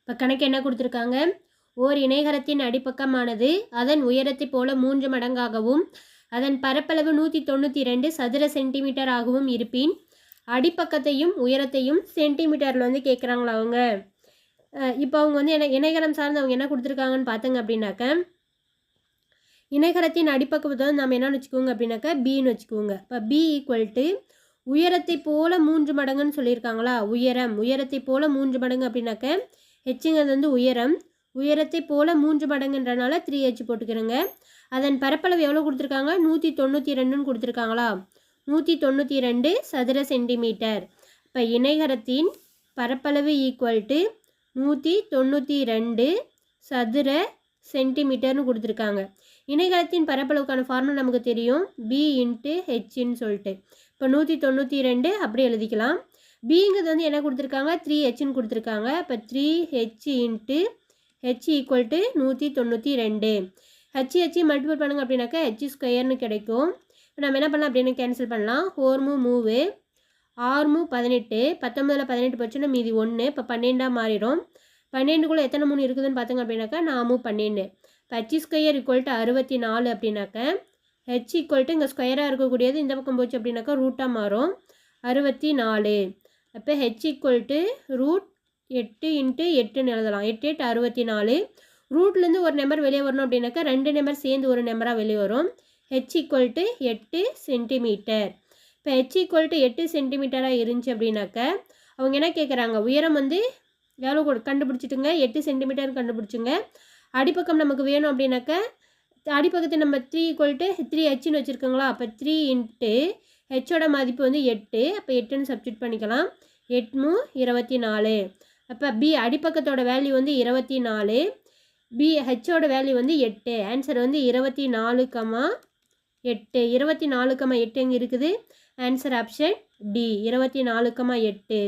இப்போ கணக்கு என்ன கொடுத்துருக்காங்க, ஓர் இணைகரத்தின் அடிப்பக்கமானது அதன் உயரத்தை போல 3 மடங்காகவும் அதன் பரப்பளவு 192 சதுர சென்டிமீட்டர் ஆகவும் இருப்பின் அடிப்பக்கத்தையும் உயரத்தையும் சென்டிமீட்டரில் வந்து கேட்குறாங்களா அவங்க. இப்போ அவங்க வந்து இணைகரம் சார்ந்து அவங்க என்ன கொடுத்துருக்காங்கன்னு பார்த்தங்க அப்படின்னாக்க, இணைகரத்தின் அடிப்பக்கத்தை வந்து நம்ம என்னன்னு வச்சுக்கோங்க அப்படின்னாக்கா பின்னு வச்சுக்கோங்க. இப்போ பி ஈக்குவல் டு உயரத்தை போல 3 மடங்குன்னு சொல்லியிருக்காங்களா. உயரத்தை போல 3 மடங்கு அப்படின்னாக்க ஹெச்சுங்கிறது வந்து உயரத்தை போல 3 மடங்குன்றனால 3h போட்டுக்கிறோங்க. அதன் பரப்பளவு எவ்வளோ கொடுத்துருக்காங்க, 192ன்னு கொடுத்துருக்காங்களா. 192 சதுர சென்டிமீட்டர். இப்போ இணைகரத்தின் பரப்பளவு ஈக்குவல் டு 192 சதுர சென்டிமீட்டர்னு கொடுத்துருக்காங்க. இணைகரத்தின் பரப்பளவுக்கான ஃபார்முலா நமக்கு தெரியும், பி இன்ட்டு ஹெச்ன்னு சொல்லிட்டு. இப்போ 192 அப்படி எழுதிக்கலாம். பிங்கிறது வந்து என்ன கொடுத்துருக்காங்க, 3hன்னு கொடுத்துருக்காங்க. இப்போ 3h into H equal to 192. H multiple பண்ணுங்க அப்படின்னாக்கா ஹெச் ஸ்கொயர்னு கிடைக்கும். இப்போ நம்ம என்ன பண்ணலாம் அப்படின்னு கேன்சல் பண்ணலாம். 4 மூவு 6 18, 19 18 போச்சுன்னா மீதி 1. இப்போ 12 மாறிடும். 12க்குள்ளே எத்தனை 3 இருக்குதுன்னு பார்த்துங்க அப்படின்னாக்கா 4 12. இப்போ ஹெச் ஸ்கொயர் ஈக்குவல் டு 64 அப்படின்னாக்க ஹெச் ஈக்குவல் டு இங்கே ஸ்கொயராக இருக்கக்கூடியது இந்த பக்கம் போச்சு அப்படின்னாக்கா ரூட்டாக மாறும் 64. அப்போ H equal to root 8 into 8ன்னு எழுதலாம். 8 8 64. ரூட்லேருந்து ஒரு நம்பர் வெளியே வரணும் அப்படின்னாக்கா 2 நம்பர் சேர்ந்து ஒரு நம்பராக வெளியே வரும். H equal to 8 centimetre. இப்போ ஹெச் ஈக்குவல் டு 8 சென்டிமீட்டராக இருந்துச்சு அப்படின்னாக்க அவங்க என்ன கேட்குறாங்க, உயரம் வந்து எவ்வளோ கண்டுபிடிச்சிட்டுங்க, 8 சென்டிமீட்டர் கண்டுபிடிச்சுங்க. அடிப்பக்கம் நமக்கு வேணும் அப்படின்னாக்க அடிப்பக்கத்தை நம்ம 3 ஈக்குவல் டு 3hன்னு வச்சுருக்கோங்களா. அப்போ 3 இன்ட்டு ஹெச்சோட மதிப்பு வந்து 8. அப்போ 8ன்னு சப்ஸ்டியூட் பண்ணிக்கலாம். 8 24. அப்போ பி அடிப்பக்கத்தோட வேல்யூ வந்து 24, பி ஹெச்சோட வேல்யூ வந்து 8. ஆன்சர் வந்து 24,8. 24,8 எங்கே இருக்குது, ஆன்சர் ஆப்ஷன் டி 24,8.